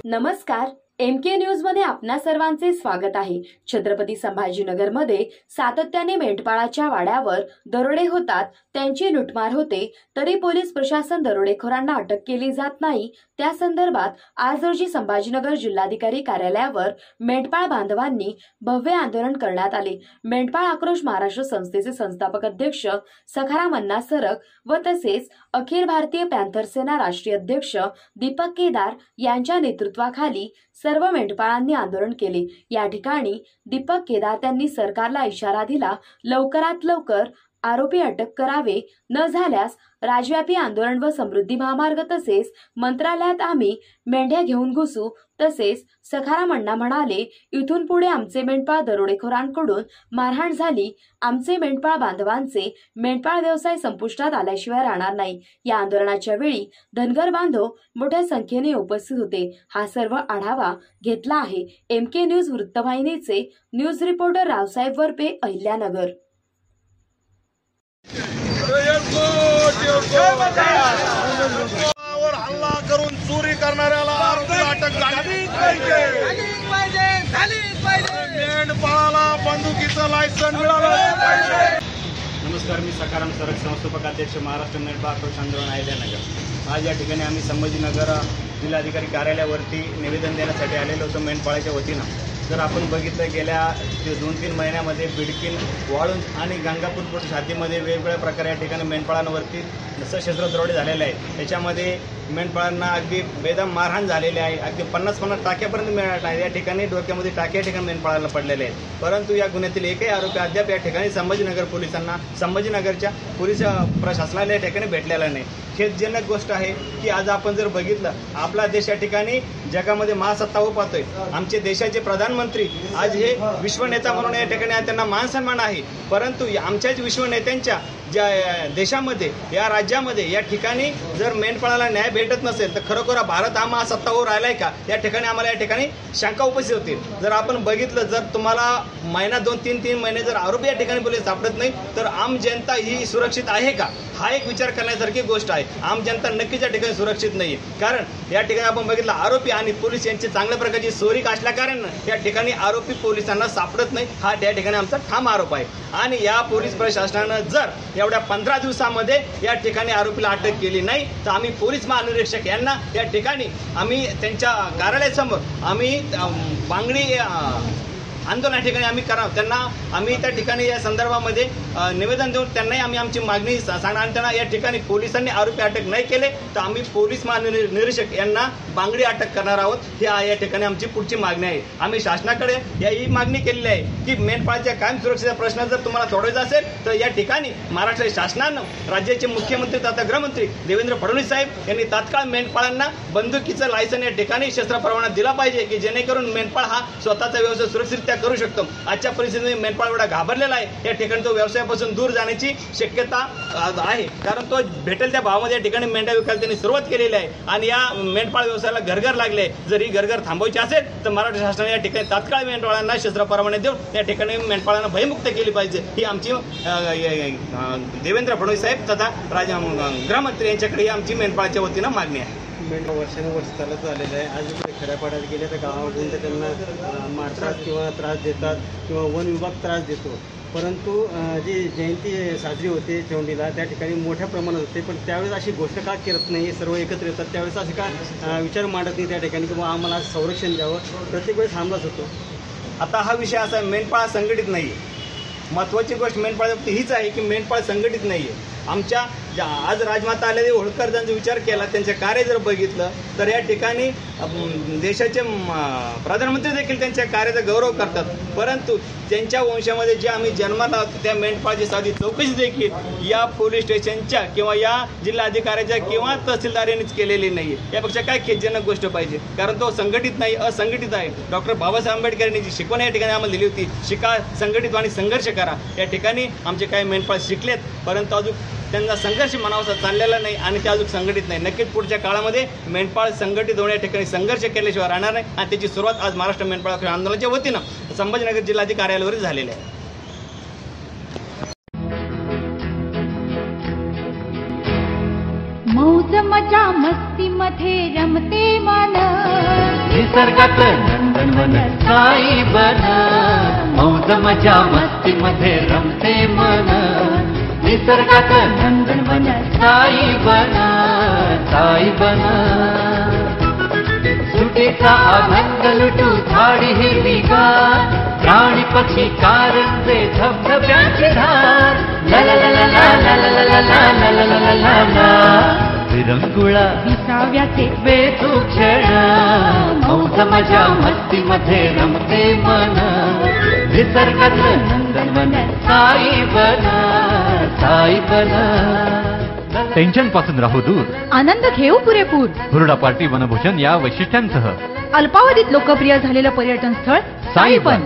नमस्कार, MK news मध्ये आपणा सर्वांचे स्वागत आहे। छत्रपती संभाजीनगर मध्ये सातत्याने मेंढपाळाच्या वाड्यावर दरोडे होतात, त्यांची लुटमार होते, तरी पोलीस प्रशासन दरोडेखोरांना अटक केली जात नाही। त्या संदर्भात आज रोजी संभाजीनगर जिल्हाधिकारी कार्यालयावर मेंढपाळ बांधवांनी भव्य आंदोलन करण्यात आले। मेंढपाळ आक्रोश महाराष्ट्र संस्थेचे संस्थापक अध्यक्ष सखाराम अण्णा सरग व तसेच अखिल भारतीय पॅंथर सेना राष्ट्रीय अध्यक्ष दीपक केदार यांच्या नेतृत्वाखाली सर्व मेंढपाळांनी आंदोलन केले। या ठिकाणी दीपक केदार यांनी सरकारला इशारा दिला, लवकरात लवकर आरोपी अटक करावे, न झाल्यास राज्यव्यापी आंदोलन व समृद्धी महामार्ग तसेच मंत्रालयात आम्ही मेंढ्या घेऊन घुसू। तसेच सखाराम अण्णा म्हणाले, इथून पुढे आमचे मेंढपाळ दरोडेखोरांकडून मारहाण झाली, आमचे मेंढपाळ बांधवांचे मेंढपाळ व्यवसाय संपुष्टात आल्याशिवाय राहणार नाही। या आंदोलनाच्या वेळी धनगर बांधव मोठ्या संख्येने उपस्थित होते। हा सर्व आढावा घेतला आहे एमके न्यूज वृत्तवाहिनीचे न्यूज रिपोर्टर रावसाहेब वरपे, अहिल्यानगर। हल्ला करून चोरी करणाऱ्याला अटक झालीच पाहिजे। मेंढपाळाला बंदुकीचं लायसन मिळालं पाहिजे। नमस्कार, मी सखाराम सरग, संस्थापक अध्यक्ष महाराष्ट्र मेंढपाळ आक्रोश आंदोलन अहिल्यानगर। आज या ठिकाणी आम्ही संभाजीनगर जिल्हाधिकारी कार्यालयावरती निवेदन देण्यासाठी आलेलो होतो मेंढपाळाच्या वतीनं। जर आपण बघितलं, गेल्या 2-3 महिन्यामध्ये बिडकीन, वाळूंज आणि गंगापूर छातीमध्ये वेगवेगळ्या प्रकारे या ठिकाणी मेंढपाळांवरती सशस्त्र दरोडे झालेले आहेत। त्याच्यामध्ये मेंढपाळांना अगदी बेदम मारहाण झालेली आहे, अगदी 50-50 टाक्यापर्यंत मिळत आहे। या ठिकाणी डोक्यामध्ये टाके या ठिकाणी मेंढपाळाला पडलेले आहेत, परंतु या गुन्ह्यातील एकही आरोपी अद्याप या ठिकाणी संभाजीनगर पोलिसांना, संभाजीनगरच्या पोलीस प्रशासनाला या ठिकाणी भेटलेला नाही। खेदजनक गोष्ट आहे की आज आपण जर बघितलं, आपला देश या ठिकाणी जगामध्ये महासत्ता पाहतोय। आमचे देशाचे प्रधानमंत्री आज हे विश्वनेता म्हणून या ठिकाणी त्यांना मान सन्मान आहे, परंतु आमच्याच विश्वनेत्यांच्या ज्या देशामध्ये, या राज्यामध्ये या ठिकाणी जर मेंढपाळाला न्याय भेटत नसेल तर खरोखर भारत हा महासत्तावर राहिलाय का, या ठिकाणी आम्हाला या ठिकाणी शंका उपस्थित होती। जर आपण बघितलं, जर तुम्हाला महिना 2-3 महिने जर आरोपी या ठिकाणी पोलीस सापडत नाही तर आम जनता ही सुरक्षित आहे का, हा एक विचार करण्यासारखी गोष्ट आहे। आम जनता नक्कीच या ठिकाणी सुरक्षित नाही, कारण या ठिकाणी आपण बघितलं, आरोपी आणि पोलीस यांची चांगल्या प्रकारची सोरीक असल्या कारण या ठिकाणी आरोपी पोलिसांना सापडत नाही, हा त्या ठिकाणी आमचा ठाम आरोप आहे। आणि या पोलीस प्रशासनानं जर एवढ्या 15 दिवसामध्ये या ठिकाणी आरोपीला अटक केली नाही तर आम्ही पोलीस महानिरीक्षक यांना या ठिकाणी आम्ही त्यांच्या कार्यालयासमोर आम्ही बांगडी आंदोलन ठिकाणी आम्ही करा, त्यांना आम्ही त्या ठिकाणी या संदर्भामध्ये निवेदन देऊन त्यांनाही आम्ही आमची मागणी सांगणार आणि त्यांना या ठिकाणी पोलिसांनी आरोपी अटक नाही केले तर आम्ही पोलीस महानिरीक्षक यांना बांगडी अटक करणार आहोत। ही या ठिकाणी आमची पुढची मागणी आहे। आम्ही शासनाकडे ही मागणी केलेली आहे की मेंढपाळाच्या कायम सुरक्षेचा प्रश्न जर तुम्हाला सोडवायचा असेल तर या ठिकाणी महाराष्ट्र शासनानं राज्याचे मुख्यमंत्री तथा गृहमंत्री देवेंद्र फडणवीस साहेब यांनी तात्काळ मेंढपाळांना बंदुकीचं लायसन या ठिकाणी शस्त्र परवाना दिला पाहिजे की जेणेकरून मेंढपाळ हा स्वतःचा व्यवसाय सुरक्षितरित्या करू शकतो। आजच्या परिस्थितीमध्ये मेंढपाळ एवढा घाबरलेला आहे, या ठिकाणी तो व्यवसायापासून दूर जाण्याची शक्यता आहे, कारण तो भेटेल त्या भावामध्ये या ठिकाणी मेंढ्या विकायला त्यांनी सुरुवात केलेली आहे आणि या मेंढपाळ व्यवसायाला घरघर लागले। जर ही घरघर थांबवायची असेल तर महाराष्ट्र शासनाने या ठिकाणी तात्काळ मेंढपाळांना शस्त्र परवाने देऊन या ठिकाणी मेंढपाळांना भयमुक्त केली पाहिजे, ही आमची देवेंद्र फडणवीस साहेब तथा गृहमंत्री यांच्याकडे ही आमची मेंढपाळाच्या वतीनं मागणी आहे। मेंढपाळ वर्षानुवर्ष चालत झालेलं आहे। आज खेड्यापाड्यात गेले तर गावाकडून तर त्यांना मारतात किंवा त्रास देतात किंवा वन विभाग त्रास देतो, परंतु जी जयंती साजरी होते चौंडीला त्या ठिकाणी मोठ्या प्रमाणात होते, पण त्यावेळेस अशी गोष्ट का करत नाही, सर्व एकत्र येतात त्यावेळेस असे का विचार मांडत नाही त्या ठिकाणी किंवा आम्हाला संरक्षण द्यावं, प्रत्येक वेळेस हमलाच होतो। आता हा विषय असा आहे, मेंढपाळ संघटित नाही आहे। महत्त्वाची गोष्ट मेंढपाळ हीच आहे की मेंढपाळ संघटित नाही आहे। आमच्या आज राजमाता आलेले होळकर यांचा विचार केला, त्यांचे कार्य जर बघितलं तर या ठिकाणी देशाचे प्रधानमंत्री देखील त्यांच्या कार्याचा गौरव करतात, परंतु त्यांच्या वंशामध्ये जे आम्ही जन्माला आहोत त्या मेंढपाळाची साधी चौकशी देखील या पोलीस स्टेशनच्या किंवा या जिल्हाधिकाऱ्याच्या किंवा तहसीलदार यांनीच केलेली नाही आहे। यापेक्षा काय खेदजनक गोष्ट पाहिजे, कारण तो संघटित नाही, असंघटित आहे। डॉक्टर बाबासाहेब आंबेडकर यांनी जी शिकवण या ठिकाणी आम्हाला दिली होती, शिका, संघटित आणि संघर्ष करा, या ठिकाणी आमचे काही मेंढपाळ शिकलेत, परंतु अजून त्यांना संघर्ष म्हणावा चाललेला नाही आणि ते अजून संघटित नाही। नक्कीच पुढच्या काळामध्ये मेंढपाळ संघटित होण्या ठिकाणी संघर्ष केल्याशिवाय राहणार नाही आणि त्याची सुरुवात आज महाराष्ट्र मेंढपाळ आंदोलनाच्या वतीनं संभाजीनगर जिल्हाधिकारी कार्यालयावर झालेली आहे। मौज मजा मस्ती मध्ये रमते मन, निसर्गात नंदनवन साई बन, मौज मजा मस्ती मध्ये रमते मन, निसर्गात नंदनवन साई बन, साई बन. सुटीचा आनंद लुटू झाडी हिरवीगार, प्राणी पक्षी कारंजे धबधब्यांची धार, ला ला ला ला ला ला ला ला ला ला ला ला ला ला. विरंगुळा विसाव्याचे बेतू क्षण, मौज मजा मस्ती मध्ये रमते मन, निसर्गात नंदनवन साई बन, साई बन. टेन्शन पासून राहू दूर, आनंद घेऊ पुरेपूर. हुरडा पार्टी वनभूषण या वैशिष्ट्यांसह अल्पावधीत लोकप्रिय झालेलं पर्यटन स्थळ साईबन.